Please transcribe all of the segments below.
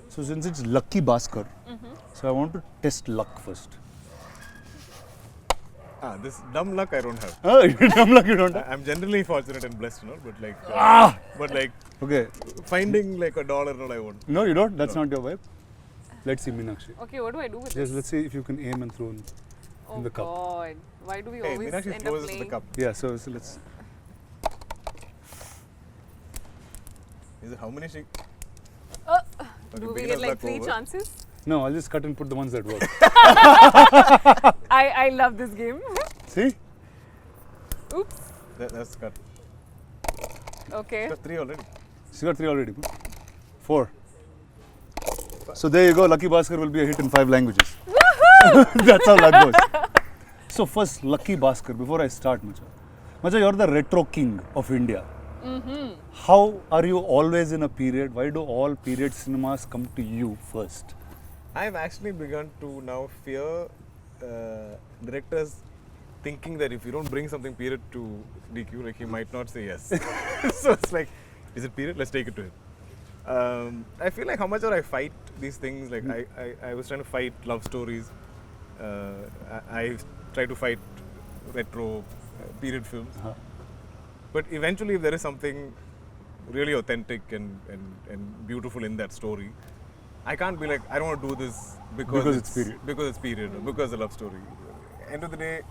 So since it's Lucky Bhaskar, so I want to test luck first. This dumb luck I don't have. Oh, dumb luck you don't have? I'm generally fortunate and blessed, but like, Okay. finding like $1 all I want. No, you don't? That's not your vibe? Let's see Meenakshi. Okay, what do I do with Just this? let's see if you can aim and throw in the cup. Oh God, why do we Hey, always Meenakshi end up throws us playing? the cup. Yeah, so let's... Is it how many she... Do we beginner's get like luck 3 over. chances? No, I'll just cut and put the ones that work. I love this game. See? Oops. That's cut. Okay. Got 3 already. She got 3 already. 4. So there you go. Lucky Bhaskar will be a hit in 5 languages. That's how luck goes. So first, Lucky Bhaskar. Before I start, Macha, you're the retro king of India. How are you always in a period? Why do all period cinemas come to you first? I've actually begun to now fear directors thinking that if you don't bring something period to DQ, like he might not say yes. So it's like, is it period? Let's take it to him. I feel like how much I fight these things. Like I was trying to fight love stories. I try to fight retro period films. But eventually, if there is something really authentic and beautiful in that story, I can't be like, I don't want to do this because it's period. Because it's period, or because it's a love story. End of the day,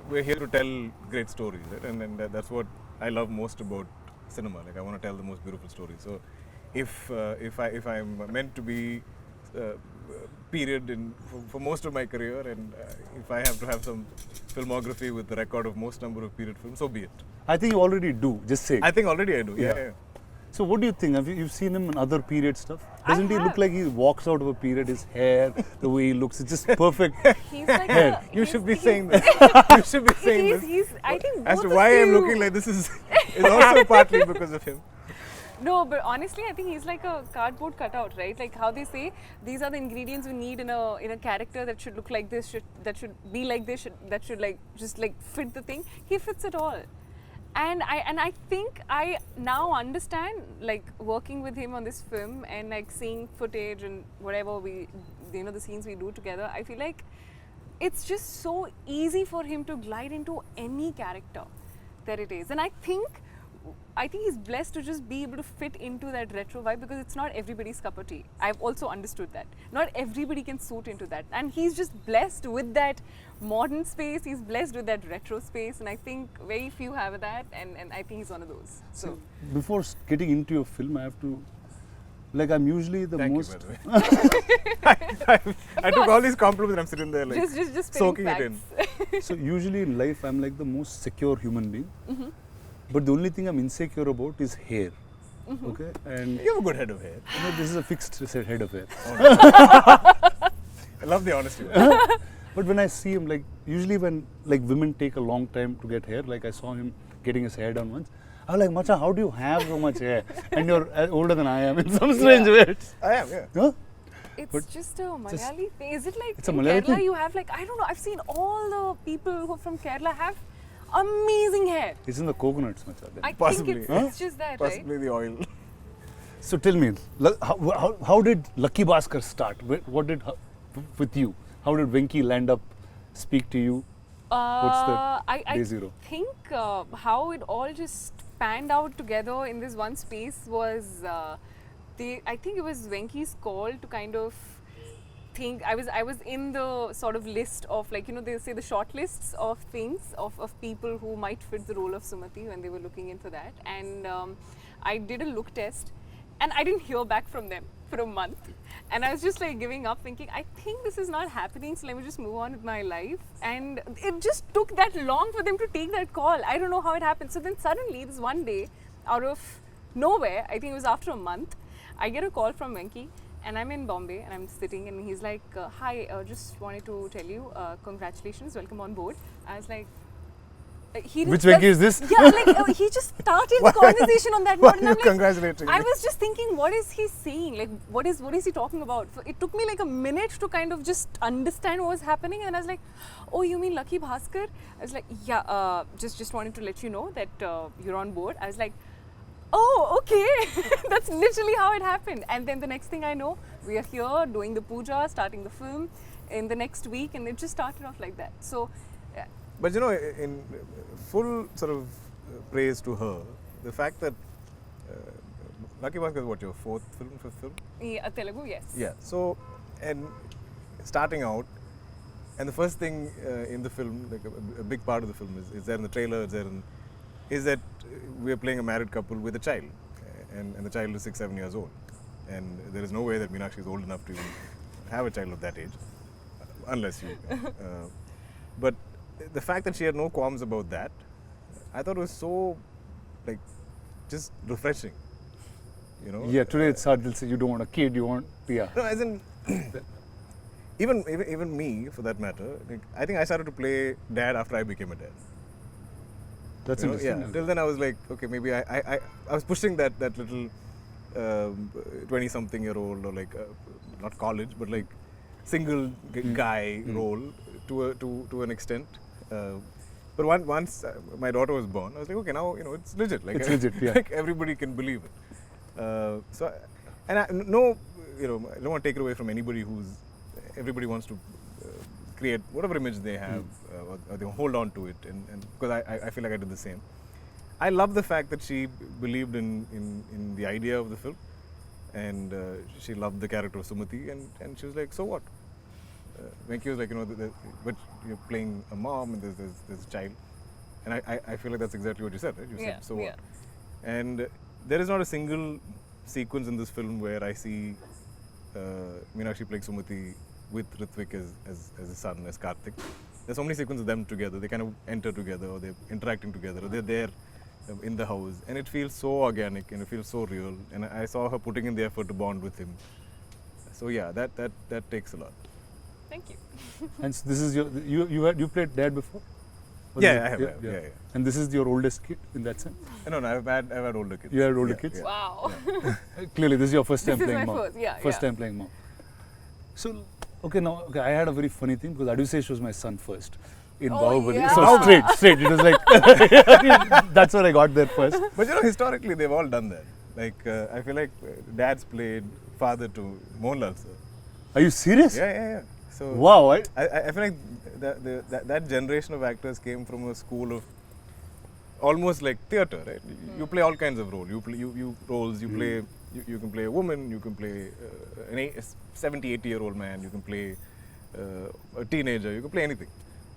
we're here to tell great stories, right? And that's what I love most about cinema. Like I want to tell the most beautiful stories. So if I'm meant to be period for most of my career, and if I have to have some filmography with the record of most number of period films, so be it. I think you already do. Just say. I think already I do. Yeah. So what do you think? Have you've seen him in other period stuff? Doesn't he look like he walks out of a period? His hair, the way he looks, it's just perfect. He's like Hair. You should be saying this. You should be saying this. I think As both to of why I'm you- looking like this is also partly because of him. No, but honestly, I think he's like a cardboard cutout, right? Like how they say, these are the ingredients we need in a character that should look like this, that should be like this, that should like just like fit the thing. He fits it all. And I think I now understand, like working with him on this film and like seeing footage and whatever the scenes we do together, I feel like it's just so easy for him to glide into any character that it is. And I think he's blessed to just be able to fit into that retro vibe, because it's not everybody's cup of tea. I've also understood that. Not everybody can suit into that. And he's just blessed with that modern space, he's blessed with that retro space, and I think very few have that, and I think he's one of those. So Before getting into your film, I have to, like, I'm usually the Thank most... you, by the way. I took all these compliments and I'm sitting there like just soaking spitting it in. So usually in life, I'm like the most secure human being. But the only thing I'm insecure about is hair. Okay? And You have a good head of hair. this is a fixed head of hair. I love the honesty. But when I see him, like, usually when like women take a long time to get hair, like I saw him getting his hair done once, I was like, Macha, how do you have so much hair? And you're older than I am in some strange way. I am, yeah. Huh? it's just a Malayali thing. Is it like It's a in Malayali Kerala thing? you have like, I don't know, I've seen all the people who are from Kerala have amazing hair. It's in the coconuts, Macha. then. I Possibly. think it's just that, right? Possibly the oil. So tell me, how did Lucky Bhaskar start? What did with you? How did Venki land up speak to you? What's the day zero? I think how it all just panned out together in this one space was I think it was Venki's call to kind of think. I was in the sort of list of, like, they say the short lists of things of people who might fit the role of Sumati when they were looking in for that, and I did a look test and I didn't hear back from them for a month, and I was just like giving up, thinking I think this is not happening, so let me just move on with my life. And it just took that long for them to take that call. I don't know how it happened. So then suddenly this one day, out of nowhere, I think it was after a month, I get a call from Venki, and I'm in Bombay and I'm sitting, and he's like, hi, just wanted to tell you, congratulations, welcome on board. I was like, Which Venki is this? Yeah, like he just started the conversation on that Why note, and are I'm you like, congratulating I me? was just thinking, what is he saying? Like, what is he talking about? So it took me like a minute to kind of just understand what was happening, and I was like, oh, you mean Lucky Bhaskar? I was like, yeah, just wanted to let you know that you're on board. I was like, oh, okay. That's literally how it happened. And then the next thing I know, we are here doing the puja, starting the film in the next week, and it just started off like that. So, But you know, in full sort of praise to her, the fact that Lucky Bhaskar is what, your fifth film? yeah, Telugu, yes. Yeah. So, and starting out, and the first thing in the film, like a big part of the film is there in the trailer, is that we are playing a married couple with a child, and the child is 6-7 years old, and there is no way that Meenakshi is old enough to even have a child of that age, unless you. But the fact that she had no qualms about that, I thought was so, like, just refreshing. You know? Yeah, today it's hard. They'll say you don't want a kid, you want, yeah. No, as in, even me, for that matter, like, I think I started to play dad after I became a dad. That's You know, interesting. yeah. Till then, I was like, okay, maybe I was pushing that little 20-something-year-old, or like not college, but like single guy role to an extent. But once my daughter was born, I was like, okay, now it's legit. Like, It's legit, yeah. Like everybody can believe it. So, and I don't want to take it away from anybody everybody wants to create whatever image they have, or they hold on to it, and because I feel like I did the same. I love the fact that she believed in the idea of the film, and she loved the character of Sumati, and she was like, so what? Venki was like, but you're playing a mom and there's a child, and I feel like that's exactly what you said, right? You said, so what? And there is not a single sequence in this film where I see Meenakshi playing Sumati with Ritwik as a son, as Karthik. There's so many sequences of them together. They kind of enter together, or they're interacting together, or they're there in the house, and it feels so organic and it feels so real. And I saw her putting in the effort to bond with him. So yeah, that takes a lot. Thank you. And so this is you played dad before? Or Yeah, is it- I have. Yeah. And this is your oldest kid in that sense? No, I've had older kids. You had older Yeah, kids? yeah. Wow. Clearly, this is your first time This is playing my mom. first, yeah, First yeah. time playing mom. So, okay, I had a very funny thing because Adushesh was my son first in Oh, Bahubali. yeah. So straight. It was like, that's what I got there first. But historically, they've all done that. Like, I feel like dad's played father to Mohanlal sir. Are you serious? Yeah. So Wow. I feel like that generation of actors came from a school of almost like theatre, right? You play all kinds of roles. You play you can play a woman, you can play a 70, 80-year-old man, you can play a teenager, you can play anything,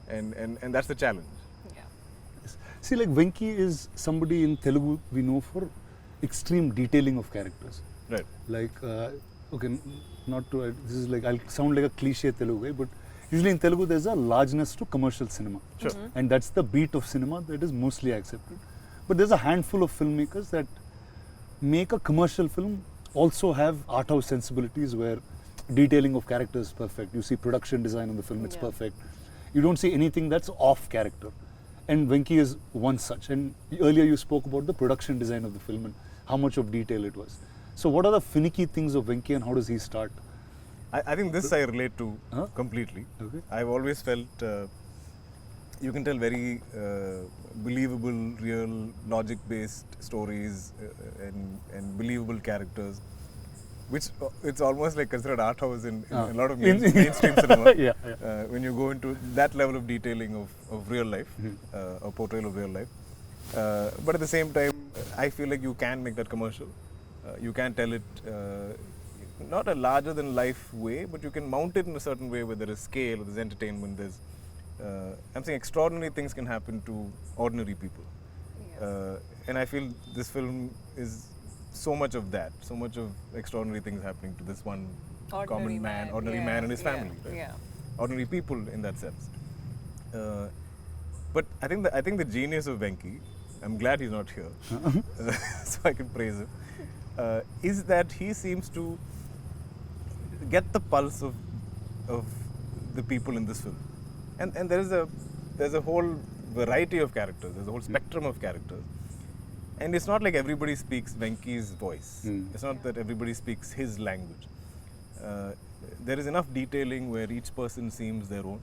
and that's the challenge. Yeah. See, like Venki is somebody in Telugu we know for extreme detailing of characters. Right. Like, okay, not to, this is like, I'll sound like a cliche Telugu guy, but usually in Telugu there's a largeness to commercial cinema. Sure. And that's the beat of cinema that is mostly accepted. But there's a handful of filmmakers that make a commercial film also have art house sensibilities where detailing of characters is perfect. You see production design on the film, it's Yeah. perfect. You don't see anything that's off character. And Venki is one such. And earlier you spoke about the production design of the film and how much of detail it was. So what are the finicky things of Venki and how does he start? I think this I relate to Huh? completely. Okay. I've always felt you can tell very believable, real, logic-based stories and believable characters, which it's almost like considered art house in a lot of mainstream cinema. Yeah. When you go into that level of detailing of real life, or portrayal of real life. But at the same time, I feel like you can make that commercial. You can tell it not a larger than life way, but you can mount it in a certain way where there is scale, there's entertainment, there's I'm saying extraordinary things can happen to ordinary people. Yeah. And I feel this film is so much of that, so much of extraordinary things happening to this one Ordinary man, ordinary yeah, man and his yeah, family. Right? yeah. Ordinary people in that sense. But I think the genius of Venki, I'm glad he's not here, so I can praise him, is that he seems to get the pulse of the people in this film. And there's a whole variety of characters, there's a whole spectrum of characters. And it's not like everybody speaks Venki's voice. It's not that everybody speaks his language. There is enough detailing where each person seems their own.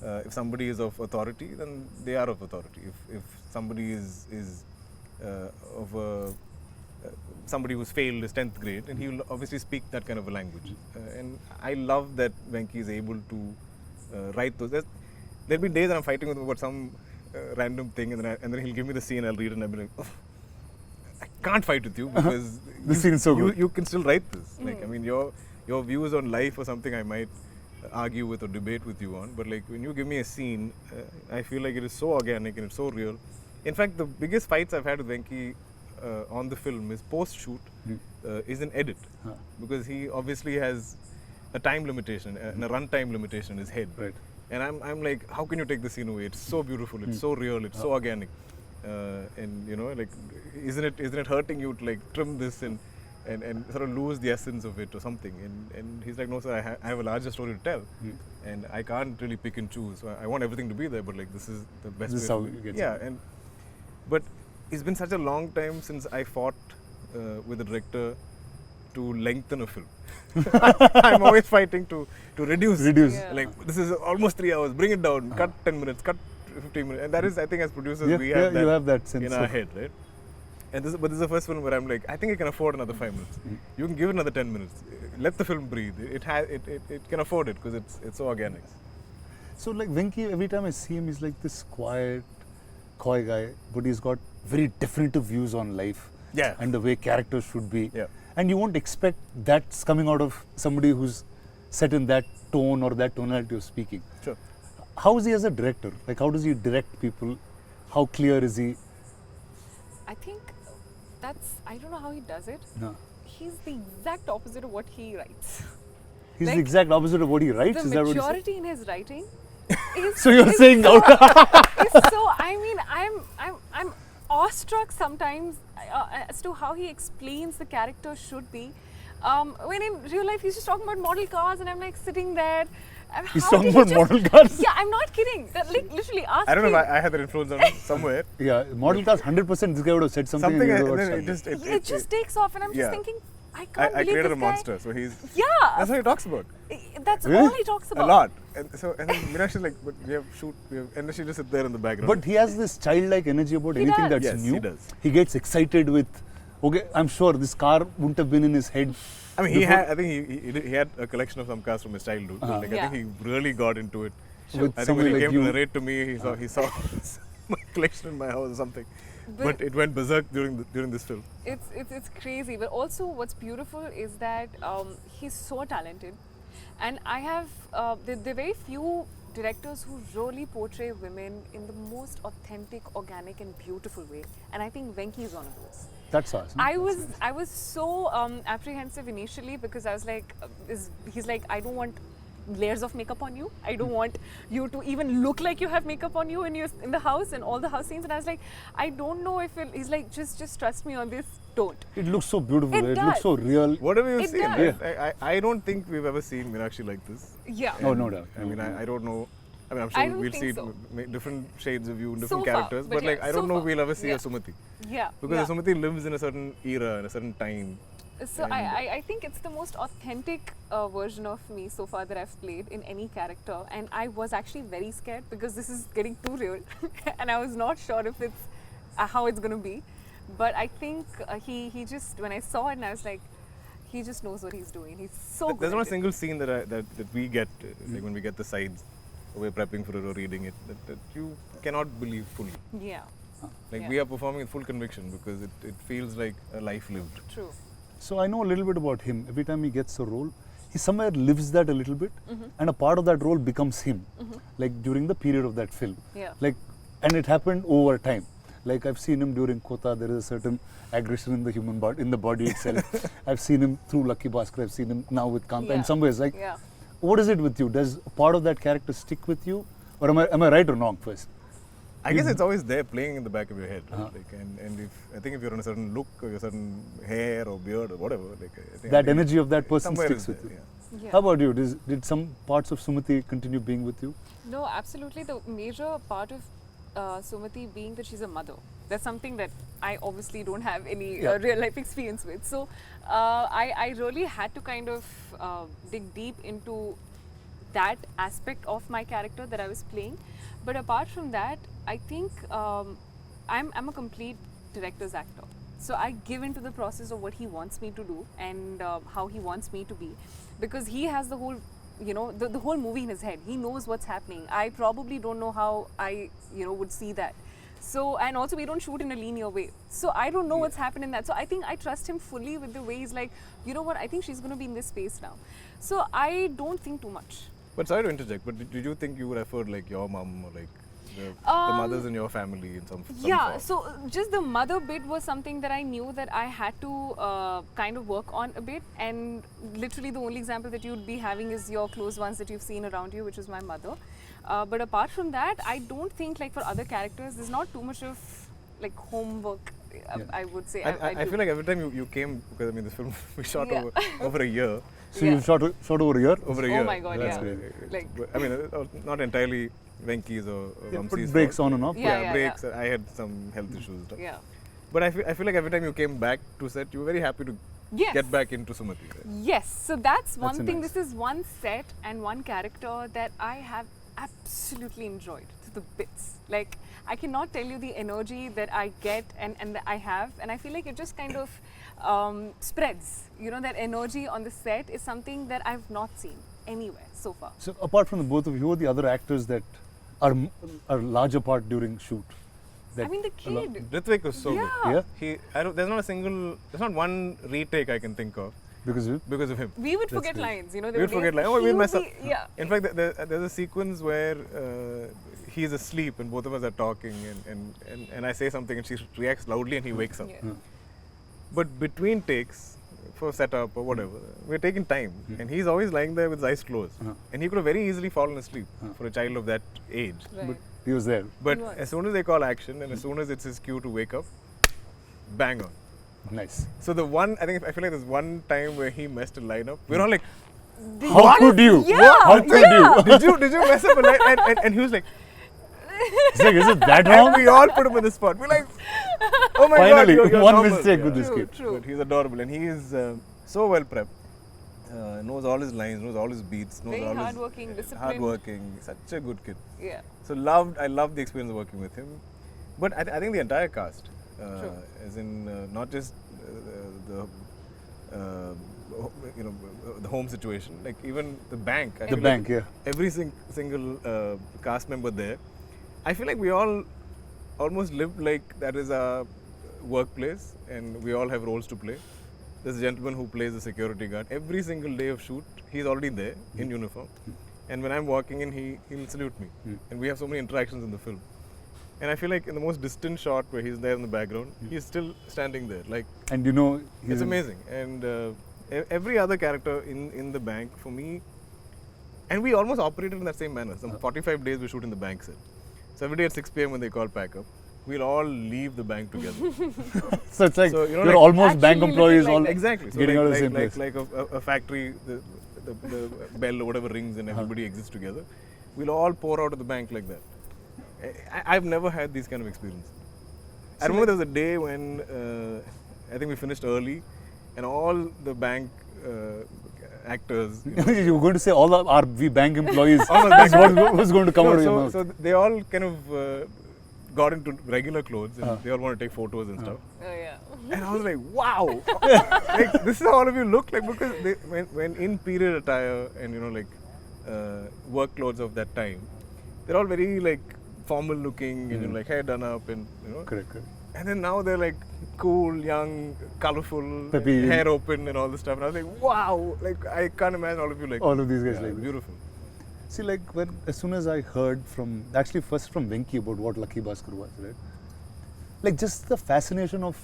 If somebody is of authority, then they are of authority. If somebody is of a somebody who's failed his 10th grade, and he will obviously speak that kind of a language. And I love that Venki is able to write those. There'll be days that I'm fighting with him about some random thing, and then he'll give me the scene, I'll read it, and I'll be like, oh, I can't fight with you because This scene is so good. You can still write this. Like, I mean, your views on life or something I might argue with or debate with you on, but like when you give me a scene, I feel like it is so organic and it's so real. In fact, the biggest fights I've had with Venki on the film is post-shoot is an edit, because he obviously has a time limitation and a runtime limitation in his head. Right. And I'm like, how can you take the scene away? It's so beautiful, it's so real, it's so organic, and you know, like, isn't it hurting you to like trim this and sort of lose the essence of it or something? And he's like, no sir, I have a larger story to tell, and I can't really pick and choose. So I want everything to be there, but like this is the best. This is way how to it gets yeah, done. but it's been such a long time since I fought with the director to lengthen a film. I'm always fighting to reduce. Yeah. Like, this is almost 3 hours, bring it down, cut 10 minutes, cut 15 minutes. And that is, I think, as producers, we have you have that sense in our of- head, right? And but this is the first film where I'm like, I think I can afford another 5 minutes. You can give it another 10 minutes. Let the film breathe. It can afford it because it's so organic. So like Venki, every time I see him, he's like this quiet, coy guy, but he's got very definitive views on life. Yeah. And the way characters should be. Yeah. And you won't expect that's coming out of somebody who's set in that tone or that tonality of speaking. Sure. How is he as a director? Like, how does he direct people? How clear is he? I think I don't know how he does it. No. He's the exact opposite of what he writes. He's Like, the exact opposite of what he writes. The Is that what he said? maturity in his writing is So you're is saying so, out. is so, I mean, I'm awestruck sometimes as to how he explains the character should be. When in real life he's just talking about model cars, and I'm like sitting there. He's how talking did he about model cars? Yeah, I'm not kidding. That, like, literally, ask I don't know him. if I had that influence on him somewhere. Yeah, model cars, 100% this guy would have said something. Something, and and he would then have it said just It just takes off, and I'm yeah. just thinking, I can't I believe created this a guy. monster, so he's. Yeah, That's what he talks about. that's Really? all he talks about. A lot. And then Meenakshi is like, but we have and then she just sit there in the background. But he has this childlike energy about He anything does. that's Yes, new. he does. He gets excited with, okay, I'm sure this car wouldn't have been in his head. I mean, I think he had a collection of some cars from his childhood. Uh-huh. Like, Yeah. I think he really got into it. With I think when somebody he like came you. to narrate to me, he saw my collection in my house or something. But it went berserk during this film. It's crazy, but also what's beautiful is that he's so talented, and I have there are very few directors who really portray women in the most authentic, organic, and beautiful way, and I think Venki is one of those. That's us. I was so apprehensive initially because I was like, he's like, I don't want layers of makeup on you. I don't want you to even look like you have makeup on you when you're in the house and all the house scenes. And I was like, I don't know if he's like, just trust me on this. Don't. It looks so beautiful. It It does. looks so real. Whatever you've It seen, does. right? I don't think we've ever seen Meenakshi like this. Yeah. Oh, no doubt. I mean, I don't know. I mean, I'm I sure don't we'll think see so. different shades of you, So different far, characters. but But like, yeah, I don't so know if far. we'll ever see Yeah. a Sumati. Yeah. Because yeah. a Sumati lives in a certain era, in a certain time. So I think it's the most authentic version of me so far that I've played in any character, and I was actually very scared because this is getting too real, and I was not sure if it's how it's gonna be. But I think he just, when I saw it, and I was like, he just knows what he's doing. He's so good. There's not a at it. single scene that we get, like when we get the sides, we're prepping for it or reading it, that you cannot believe fully. Yeah. Like Yeah. we are performing with full conviction because it feels like a life lived. True. So I know a little bit about him. Every time he gets a role, he somewhere lives that a little bit, and a part of that role becomes him. Like during the period of that film. Yeah. Like, and it happened over time. Like I've seen him during Kota. There is a certain aggression in the human body, in the body itself. I've seen him through Lucky Bhaskar. I've seen him now with Kanta. Yeah. In some ways, like, Yeah. what is it with you? Does part of that character stick with you, or am I right or wrong first? I guess it's always there playing in the back of your head. Right? Uh-huh. Like, and I think if you're on a certain look or a certain hair or beard or whatever, like I think That energy of that person somewhere sticks is with there, you. yeah. Yeah. How about you? Did some parts of Sumati continue being with you? No, absolutely. The major part of Sumati being that she's a mother. That's something that I obviously don't have any Yeah. real life experience with. So I really had to kind of dig deep into that aspect of my character that I was playing. But apart from that, I think I'm a complete director's actor. So I give into the process of what he wants me to do and how he wants me to be, because he has the whole, you know, the whole movie in his head. He knows what's happening. I probably don't know how I, you know, would see that. So, and also we don't shoot in a linear way. So I don't know what's happened in that. So I think I trust him fully with the way he's like, you know what, I think she's going to be in this space now. So I don't think too much. But sorry to interject, but did you think you would refer like your mum or like the mothers in your family in some Yeah, form? so just the mother bit was something that I knew that I had to kind of work on a bit, and literally the only example that you'd be having is your close ones that you've seen around you, which is my mother. But apart from that, I don't think like for other characters, there's not too much of like homework, I would say. I feel like every time you came, because I mean this film we shot over a year. So you shot over a year? Over a year. Oh my God, That's yeah. great. Like, I mean, not entirely Venki's or Put Vamsi's breaks fault. on and off. Yeah. Breaks. I had some health issues and stuff. yeah. But I feel like every time you came back to set, you were very happy to Yes. get back into Sumati. Right? Yes, so that's one That's thing. nice. This is one set and one character that I have absolutely enjoyed to the bits. Like, I cannot tell you the energy that I get and that I have, and I feel like it just kind of spreads. You know, that energy on the set is something that I've not seen anywhere so far. So apart from the both of you, who are the other actors that are larger part during shoot? I mean, the kid. Ritvik was so Yeah. good. Yeah? There's not one retake I can think of Because of because of him. We would That's forget great. lines, you know. We would forget lines. Oh, we'll mess up. Yeah. In fact, there's a sequence where he's asleep and both of us are talking, and I say something and she reacts loudly and he wakes up. Yeah. But between takes, for setup or whatever, we're taking time, and he's always lying there with his eyes closed, and he could have very easily fallen asleep for a child of that age. Right. But he was there. But He was. as soon as they call action and as soon as it's his cue to wake up, bang on. Nice. So I feel like there's one time where he messed a line up. We're all like, How could you? Yeah, How could you? did you mess up a line? And he was like, It's like, is it that and wrong? we all put him on the spot. We're like, oh my Finally, God, you're one normal. mistake with this True, kid. true. But he's adorable and he is so well prepped. Knows all his lines, knows all his beats, knows Very all hardworking, his disciplined. hardworking. Such a good kid. Yeah. So I loved the experience of working with him. But I think the entire cast, as in not just the home situation, like even the bank. I The feel bank, like yeah. every single cast member there. I feel like we all almost live like that is our workplace, and we all have roles to play. There's a gentleman who plays the security guard. Every single day of shoot, he's already there in uniform. And when I'm walking in, he'll salute me. And we have so many interactions in the film. And I feel like in the most distant shot where he's there in the background, he's still standing there. Like, And you know, he's it's amazing. And every other character in the bank, for me, and we almost operated in that same manner. Some 45 days we shoot in the bank set. So every day at 6 p.m. when they call pack up, we'll all leave the bank together. So it's like So, you know, you're like almost bank actually employees living like all that. Exactly. So getting like, out of the same place. like a factory, the bell or whatever rings and everybody exits together. We'll all pour out of the bank like that. I've never had these kind of experience. I remember there was a day when I think we finished early, and all the bank actors. You were going to say all our we bank employees. All the bank That's what was going to come out of your mouth. so they all kind of got into regular clothes and they all want to take photos and stuff. Oh yeah. And I was like, wow, like this is how all of you look like, because when in period attire and work clothes of that time, they're all very like formal looking and like hair done up and Correct. and then now they're like cool, young, colorful, Peppy. hair open and all this stuff. And I was like, wow, like I can't imagine all of you like All of these guys like this. beautiful. See, like as soon as I heard first from Venki about what Lucky Bhaskar was, right? Like just the fascination of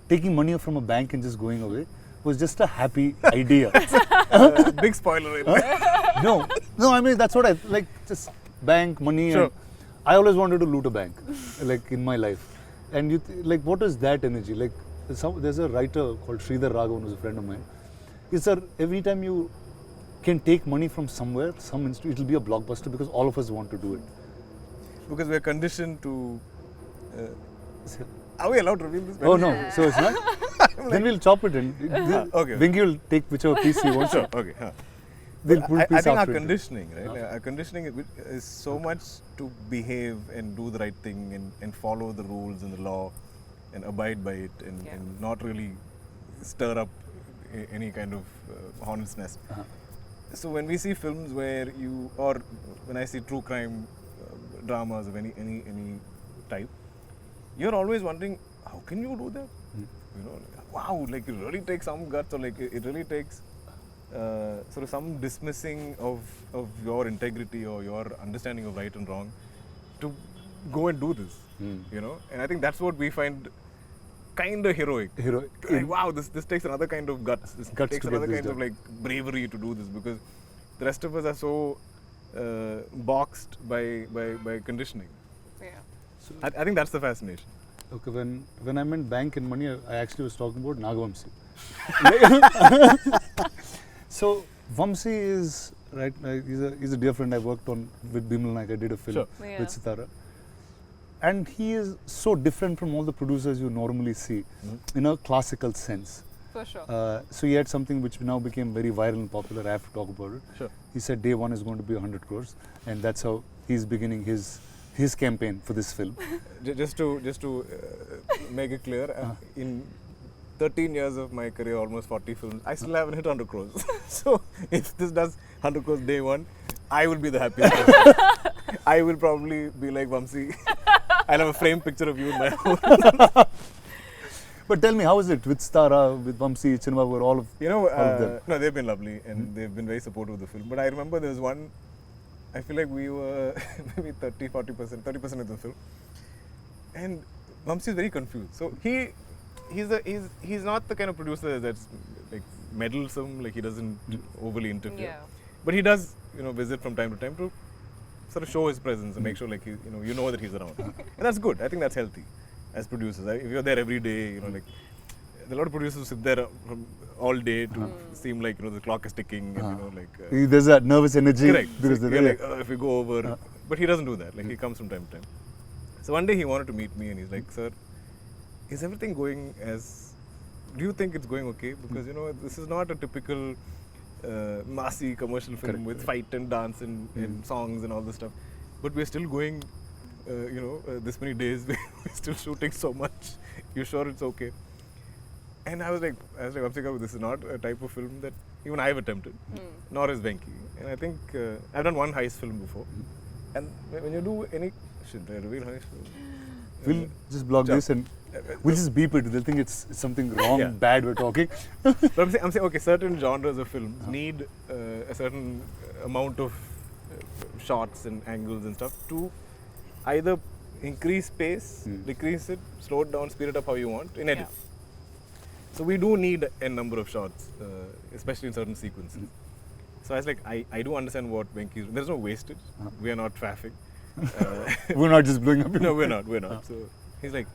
taking money from a bank and just going away was just a happy idea. Big spoiler. Right? No, I mean that's what I like. Just bank money. Sure. And I always wanted to loot a bank, like in my life. And like, what is that energy? Like, there's a writer called Sridhar Raghavan, who's a friend of mine. He said every time you can take money from somewhere, it'll be a blockbuster because all of us want to do it. Because we're conditioned to. Are we allowed to reveal this? Oh no, so it's not. Then we'll chop it in. Okay. Venki will take whichever piece he wants. Sure. Okay. They'll put I piece think our after it. conditioning, right? Like, our conditioning is so much to behave and do the right thing and follow the rules and the law. and abide by it and not really stir up any kind of hornet's nest. So when we see films where or when I see true crime dramas of any type, you're always wondering, how can you do that? You know, wow, like it really takes some guts, or like it really takes sort of some dismissing of your integrity or your understanding of right and wrong to go and do this. You know, and I think that's what we find kind of heroic. Like, wow, this takes another kind of guts. This takes another kind of like bravery to do this, because the rest of us are so boxed by conditioning. Yeah. So I think that's the fascination. okay, when I meant bank and money, I actually was talking about Nagavamsi. So Vamsi is right. He's a dear friend. I worked on with Bimal Naik. I did a film with Sitara. And he is so different from all the producers you normally see in a classical sense. For sure. So he had something which now became very viral and popular. I have to talk about it. Sure. He said day one is going to be 100 crores, and that's how he's beginning his campaign for this film. Just to make it clear, in 13 years of my career, almost 40 films, I still haven't hit 100 crores. So if this does 100 crores day one, I will be the happiest person. I will probably be like Vamsi. I'll have a framed picture of you in my home. But tell me, how is it with Stara, with Vamsi, Chinnababu, all of them? No, they've been lovely and they've been very supportive of the film. But I remember there was one, I feel like we were maybe 30% of the film. And Vamsi is very confused. So he's not the kind of producer that's like meddlesome, like he doesn't overly interfere. Yeah. But he does, visit from time to time to sort of show his presence and make sure like you know that he's around. And that's good. I think that's healthy as producers. If you're there every day, like a lot of producers who sit there all day to seem like the clock is ticking and there's that nervous energy. Correct. Because so you're like, if we go over, but he doesn't do that. Like he comes from time to time. So one day he wanted to meet me and he's like, "Sir, is everything going as? Do you think it's going okay? Because this is not a typical massy commercial film with fight and dance and songs and all this stuff. But we're still going, this many days. We're still shooting so much. You sure it's okay?" And I was like, this is not a type of film that even I've attempted, nor is Venki. And I think I've done one heist film before. And when you do any, should I reveal heist film? We'll just block this and we'll just beep it. They'll think it's something wrong, bad we're talking. But I'm saying, okay, certain genres of films need a certain amount of shots and angles and stuff to either increase pace, decrease it, slow it down, speed it up how you want in edit. So we do need a number of shots, especially in certain sequences. So I was like, I do understand what Venki is. There's no wastage. We are not traffic. We're not just blowing up. No, we're not. So he's like,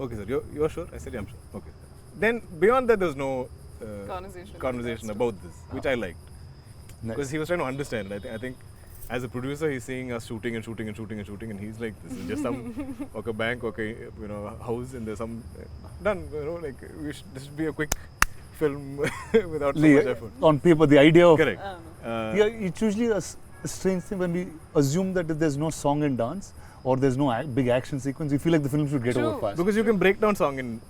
okay, sir, you're sure? I said, yeah, I'm sure. Okay. Then beyond that, there's no conversation about this, which I liked. Because he was trying to understand it. I think as a producer, he's seeing us shooting, and he's like, this is just some bank, house, and there's some done. This should be a quick film without so much effort. On paper, the idea of correct. It's usually a strange thing when we assume that if there's no song and dance or there's no big action sequence, we feel like the film should get over fast. Because you can break down song,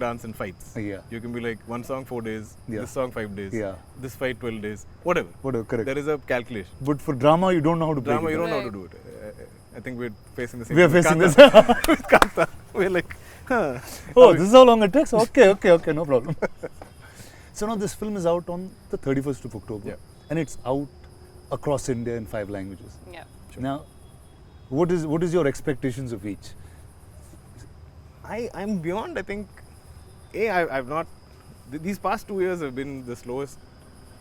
dance, and fights. Yeah. You can be like, one song 4 days, this song 5 days, this fight 12 days, whatever. Correct. There is a calculation. But for drama, you don't know how to break it. You don't know how to do it. I think we're facing the same. We're facing this. With Kanta. We're like, oh, this is how long it takes? Okay, no problem. So now this film is out on the 31st of October. And it's out across India in 5 languages. Yeah. Sure. Now, what is your expectations of each? I'm beyond. I think, I've not. These past 2 years have been the slowest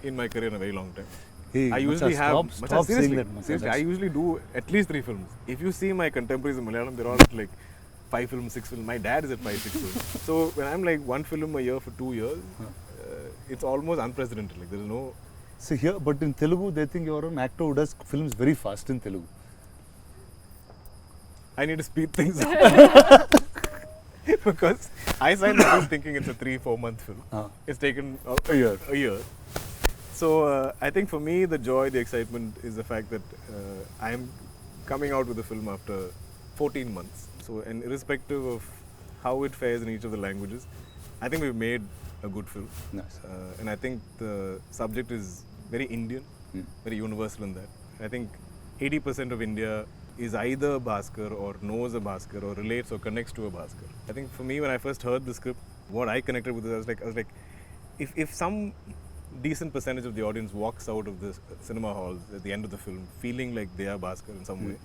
in my career in a very long time. Hey, I usually have. Stop saying that. Seriously, I usually do at least 3 films. If you see my contemporaries in Malayalam, they're all like 5 films, 6 films. My dad is at 5, 6 films. So when I'm like 1 film a year for 2 years, it's almost unprecedented. Like there is no. So here, but in Telugu, they think you're an actor who does films very fast in Telugu. I need to speed things up. Because I signed the film thinking it's a 3-4 month film. It's taken a year. So I think for me, the joy, the excitement is the fact that I'm coming out with the film after 14 months. So, and irrespective of how it fares in each of the languages. I think we've made a good film. Nice. And I think the subject is very Indian, very universal in that. I think 80% of India is either a Bhaskar or knows a Bhaskar or relates or connects to a Bhaskar. I think for me, when I first heard the script, what I connected with it, I was like, if some decent percentage of the audience walks out of the cinema halls at the end of the film feeling like they are Bhaskar in some way,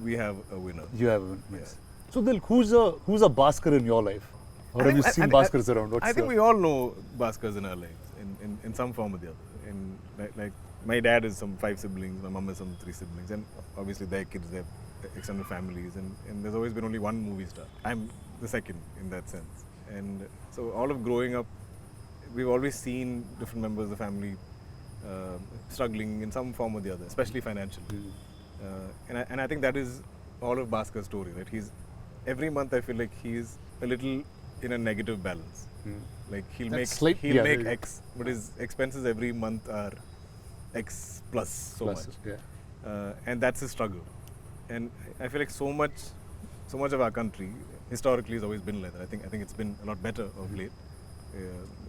we have a winner. You have one. Nice. So Dil, who's a Bhaskar in your life? Or have you seen Bhaskars around? I think we all know Bhaskars in our lives in some form or the other. And like my dad has some 5 siblings, my mom has some 3 siblings, and obviously their kids, they have extended families, and there's always been only one movie star. I'm the second in that sense. And so all of growing up, we've always seen different members of the family struggling in some form or the other, especially financially. And I think that is all of Bhaskar's story, right? Every month I feel like he's a little in a negative balance. Like he'll make X, but his expenses every month are X plus so much. Yeah. And that's his struggle. And I feel like so much of our country historically has always been like that. I think it's been a lot better of late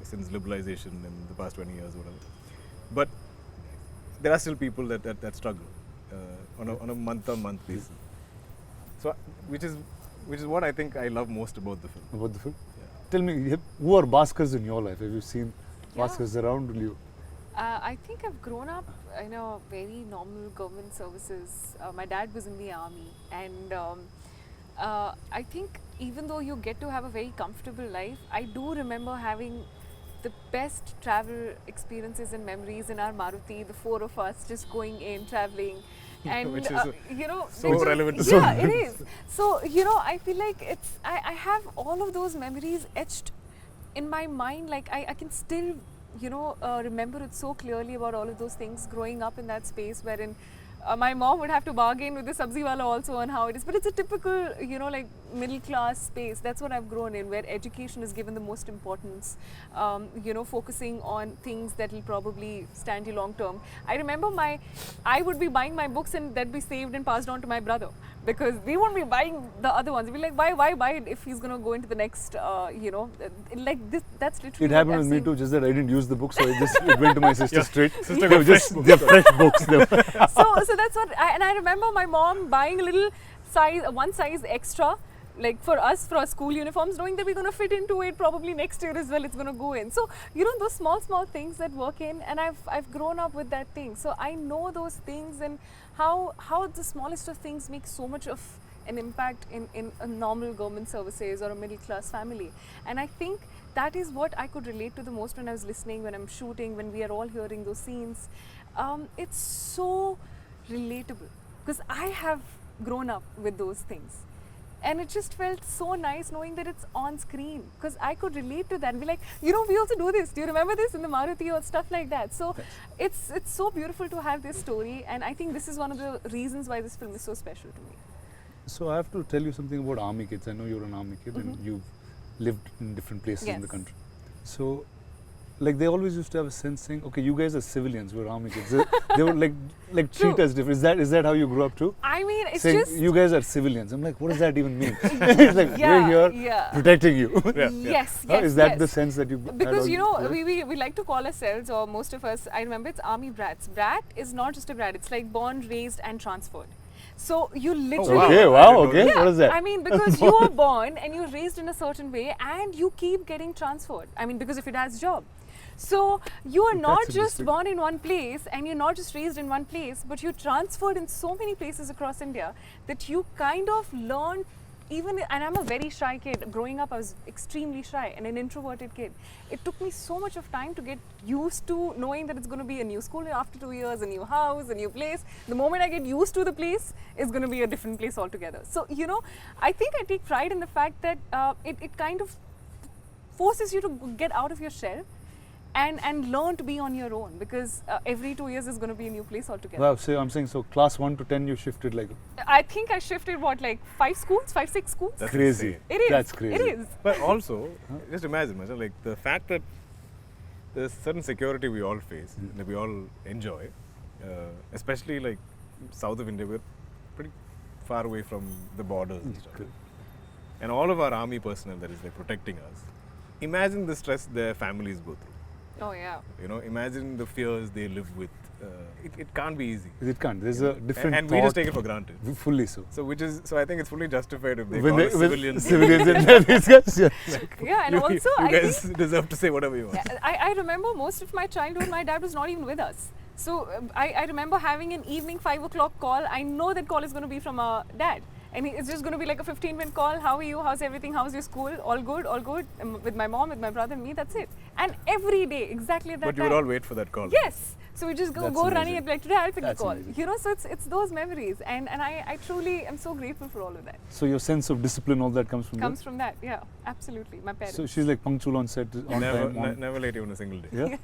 since liberalization in the past 20 years or whatever. But there are still people that struggle on a month-on-month basis. So which is what I think I love most about the film. About the film? Yeah. Tell me, who are Bhaskars in your life? Have you seen Bhaskars around you? I think I've grown up in a very normal government services. My dad was in the army, and I think even though you get to have a very comfortable life, I do remember having the best travel experiences and memories in our Maruti, the 4 of us just going in, traveling. And Which is so because, relevant to yeah, it is. So I feel like I have all of those memories etched in my mind. Like I can still remember it so clearly about all of those things growing up in that space wherein my mom would have to bargain with the sabzi wala also on how it is, but it's a typical like middle class space. That's what I've grown in, where education is given the most importance, focusing on things that will probably stand you long term. I remember I would be buying my books and that'd be saved and passed on to my brother, because we won't be buying the other ones. We'll be like, why buy it if he's going to go into the next, like this. That's literally it happened with me too, just that I didn't use the book, so it went to my sister straight. Sister They were just they're fresh books. So that's what I remember my mom buying a little one size extra, like for us, for our school uniforms, knowing that we're going to fit into it probably next year as well. It's going to go in. So those small things that work in, and I've grown up with that thing. So I know those things and how the smallest of things make so much of an impact in a normal government services or a middle class family. And I think that is what I could relate to the most when I was listening, when I'm shooting, when we are all hearing those scenes. It's so relatable because I have grown up with those things, and it just felt so nice knowing that it's on screen, because I could relate to that and be like, we also do this, do you remember this in the Maruti or stuff like that. So it's so beautiful to have this story, and I think this is one of the reasons why this film is so special to me. So I have to tell you something about army kids. I know you're an army kid and you've lived in different places in the country. So like they always used to have a sense saying, okay, you guys are civilians, we're army kids. They would like treat us different. Is that how you grew up too? I mean, it's saying, just you guys are civilians. I'm like, what does that even mean? It's like, we're here protecting you. Yes. Is that the sense that you because we like to call ourselves, or most of us, I remember, it's army brats. Brat is not just a brat, it's like born, raised and transferred. So you literally Okay. What is that? I mean, because you are born and you're raised in a certain way and you keep getting transferred. I mean, because if it has job. So you are not just born in one place and you're not just raised in one place, but you're transferred in so many places across India that you kind of learn. And I'm a very shy kid. Growing up, I was extremely shy and an introverted kid. It took me so much of time to get used to knowing that it's going to be a new school after 2 years, a new house, a new place. The moment I get used to the place, it's going to be a different place altogether. So, I think I take pride in the fact that it kind of forces you to get out of your shell and learn to be on your own, because every 2 years is going to be a new place altogether. Wow, so I'm saying, so class 1 to 10 you shifted like... I think I shifted 5 schools, 5-6 schools? That's crazy. Insane. It is. That's crazy. It is. But also, just imagine, like the fact that there's certain security we all face, that we all enjoy, especially like south of India, we're pretty far away from the borders and stuff. and all of our army personnel that is like protecting us. Imagine the stress their families go through. Oh yeah. You know, imagine the fears they live with. It can't be easy. It can't. There's a different And thought. we just take it for granted. Fully so. So I think it's fully justified if they When call they, us with civilians. civilians and then these guys, yeah. Yeah, and also you I guys think deserve to say whatever you want. I remember most of my childhood, my dad was not even with us. So I remember having an evening 5 o'clock call. I know that call is going to be from our dad. And it's just going to be like a 15-minute call. How are you? How's everything? How's your school? All good, all good. With my mom, with my brother and me, that's it. And every day, exactly at that But you time. would all wait for that call. Yes. So we just go That's running amazing. and be like, today I'll pick That's the call. amazing. You know, so it's those memories. And I truly am so grateful for all of that. So your sense of discipline, all that comes from Comes from that, yeah, absolutely. My there? parents. So she's like punctual on set, on Never, time. On, never late even a single day. yeah?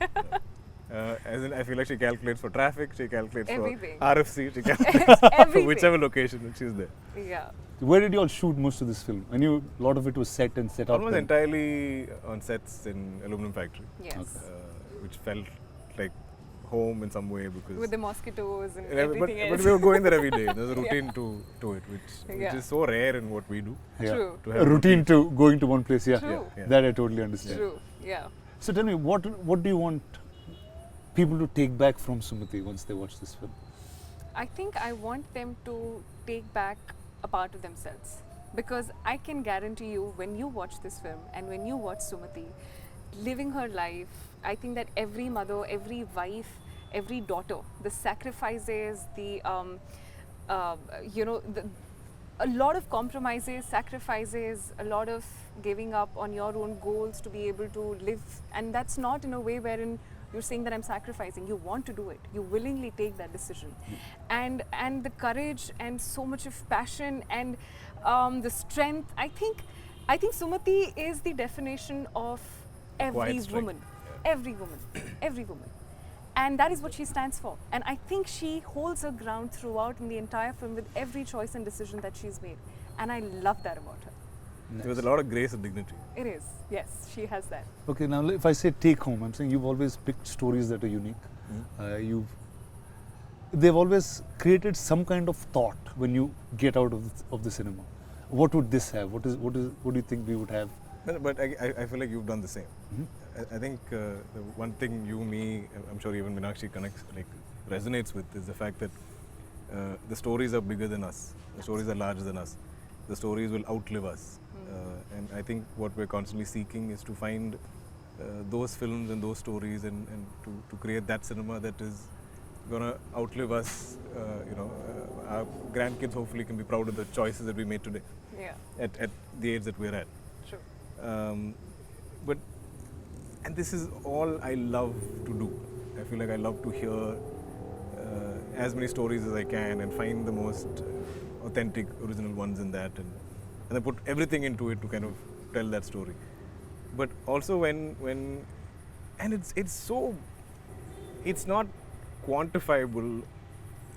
As in, I feel like she calculates for traffic, she calculates Everything. for RFC, she calculates for Everything. whichever location that she's there. Yeah. Where did you all shoot most of this film? I knew a lot of it was set and set up. Almost and- entirely on sets in aluminum factory, Yes. which felt like home in some way because. With the mosquitoes and but everything else. we were going there every day. There's a routine to it, which Yeah. is so rare in what we do. Yeah. True. To A have routine to going to one place, yeah. True. Yeah. That I totally understand. True. Yeah. So tell me, what do you want people to take back from Sumati once they watch this film? I think I want them to take back a part of themselves. Because I can guarantee you, when you watch this film and when you watch Sumati living her life, I think that every mother, every wife, every daughter, the sacrifices, the a lot of compromises, sacrifices, a lot of giving up on your own goals to be able to live, and that's not in a way wherein you're saying that I'm sacrificing. You want to do it. You willingly take that decision, and the courage and so much of passion and the strength. I think Sumati is the definition of every Quiet strength. woman, every woman, every woman. And that is what she stands for. And I think she holds her ground throughout in the entire film with every choice and decision that she's made. And I love that about her. There was a lot of grace and dignity. It is. Yes, she has that. Okay, now if I say take home, I'm saying you've always picked stories that are unique. They've always created some kind of thought when you get out of the cinema. What would this have? What do you think we would have? But I feel like you've done the same. I think the one thing you, me, I'm sure even Meenakshi resonates with is the fact that the stories are bigger than us. The stories are larger than us. The stories will outlive us. And I think what we're constantly seeking is to find those films and those stories and to create that cinema that is going to outlive us. Our grandkids hopefully can be proud of the choices that we made today Yeah, at the age that we're at. true. And this is all I love to do. I feel like I love to hear as many stories as I can and find the most authentic, original ones in that, and I put everything into it to kind of tell that story. But also when it's not quantifiable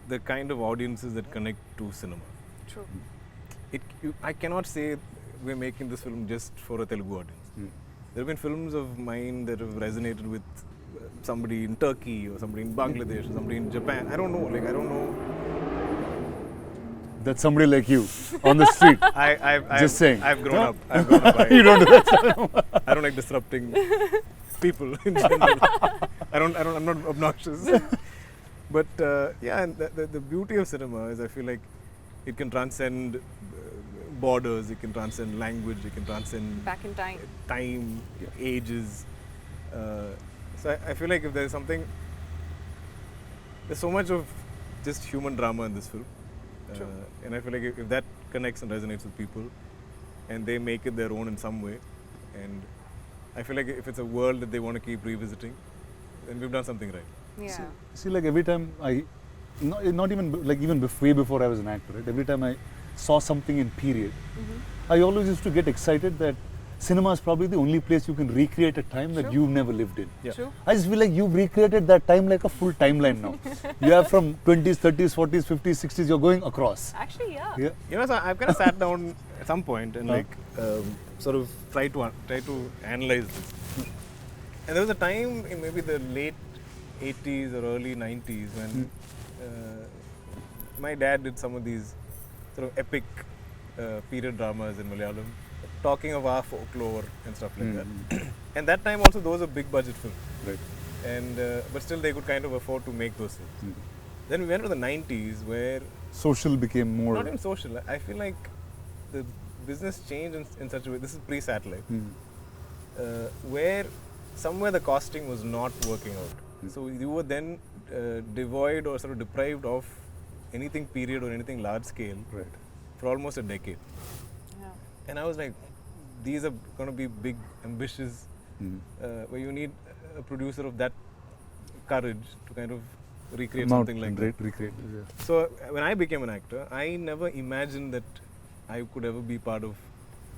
the kind of audiences that connect to cinema. True. I cannot say we're making this film just for a Telugu audience. There have been films of mine that have resonated with somebody in Turkey or somebody in Bangladesh or somebody in Japan. I don't know. That's somebody like you on the street. Just saying. I've grown up. You don't do that. I don't like disrupting people in general. I'm not obnoxious. But and the beauty of cinema is I feel like it can transcend borders, it can transcend language, it can transcend Back in time. ages. So I feel like if there's so much of just human drama in this film. True. And I feel like if that connects and resonates with people and they make it their own in some way, and I feel like if it's a world that they want to keep revisiting, then we've done something right. Yeah. See, like every time not even like even way before I was an actor, right? Every time I saw something in period, I always used to get excited that cinema is probably the only place you can recreate a time that True. you've never lived in. Yeah. True. I just feel like you've recreated that time like a full timeline now. You have from 20s, 30s, 40s, 50s, 60s, you're going across. Actually, yeah. Yeah. So I've kind of sat down at some point and sort of try to analyze this. And there was a time in maybe the late 80s or early 90s when my dad did some of these sort of epic period dramas in Malayalam. talking of our folklore and stuff like that. And that time also those were big budget films. Right. And but still they could kind of afford to make those films. Then we went to the 90s where Social became more. not even social. I feel like the business changed in such a way. This is pre-satellite, where somewhere the costing was not working out. So you were then devoid or sort of deprived of anything period or anything large scale Right. for almost a decade. Yeah. And I was like, these are going to be big, ambitious, where you need a producer of that courage to kind of recreate something like that. Recreate. Yeah. So when I became an actor, I never imagined that I could ever be part of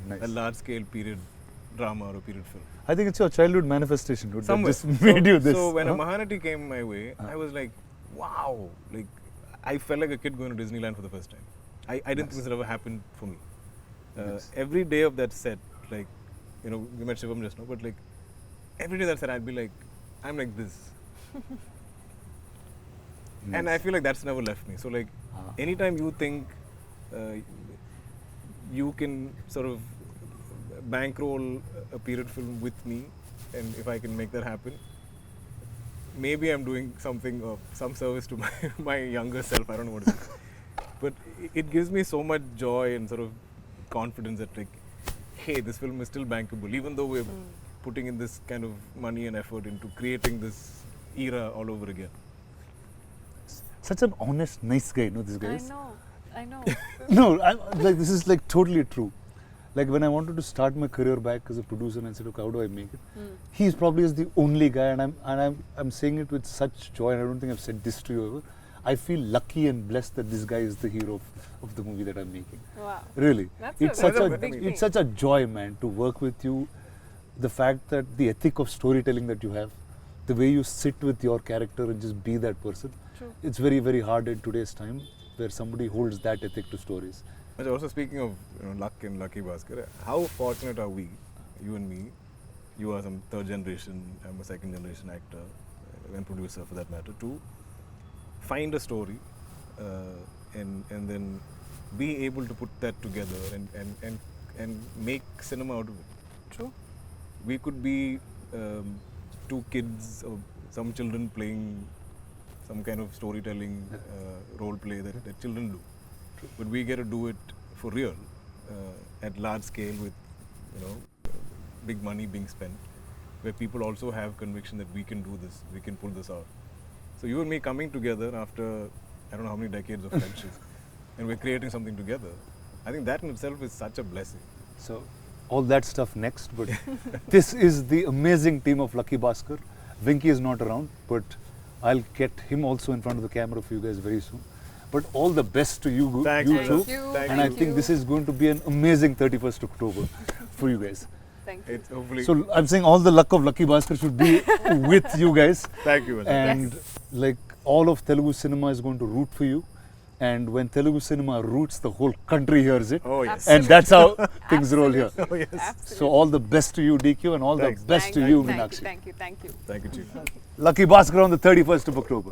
Nice. a large-scale period drama or a period film. I think it's your childhood manifestation, dude, that Somewhere. just made you this. So when huh? a Mahanati came my way, I was like, wow! Like I felt like a kid going to Disneyland for the first time. I didn't think this ever happened for me. Every day of that set, like, you know, we met Shivam just now, but like every day that set, I'd be like, I'm like this. And I feel like that's never left me. So like, anytime you think you can sort of bankroll a period film with me, and if I can make that happen, maybe I'm doing something of some service to my younger self. I don't know what it is, but it gives me so much joy and sort of confidence that like, hey, this film is still bankable, even though we're putting in this kind of money and effort into creating this era all over again. Such an honest, nice guy, this guy is. I know. No, like this is like totally true. Like when I wanted to start my career back as a producer and I said, okay, how do I make it? He's probably is the only guy, and I'm saying it with such joy, and I don't think I've said this to you ever. I feel lucky and blessed that this guy is the hero of the movie that I'm making. Wow. Really, That's a big thing. it's such a joy, man, to work with you. The fact that the ethic of storytelling that you have, the way you sit with your character and just be that person. True. It's very, very hard in today's time where somebody holds that ethic to stories. But also speaking of luck and Lucky Bhaskar, how fortunate are we, you and me? You are some third generation, I'm a second generation actor and producer for that matter, to find a story and then be able to put that together and make cinema out of it. True. We could be two kids or some children playing some kind of storytelling role play that children do. But we get to do it for real at large scale with, you know, big money being spent, where people also have conviction that we can do this, we can pull this out. So you and me coming together after I don't know how many decades of friendship, and we're creating something together. I think that in itself is such a blessing. So all that stuff next, but this is the amazing team of Lucky Bhaskar. Vinky is not around, but I'll get him also in front of the camera for you guys very soon. But all the best to you, Thanks, you brother. too. Thank you. And I think this is going to be an amazing 31st October for you guys. Thank you. It's hopefully. So I'm saying all the luck of Lucky Bhaskar should be with you guys. Thank you. Vijay. And like all of Telugu cinema is going to root for you. And when Telugu cinema roots, the whole country hears it. Oh yes. And that's how things roll here. Oh yes. Absolutely. So all the best to you, DQ, and all Thanks. the best Thank to you, Thank Meenakshi. you. Thank you. Thank you, Chief. Lucky Bhaskar on the 31st of October.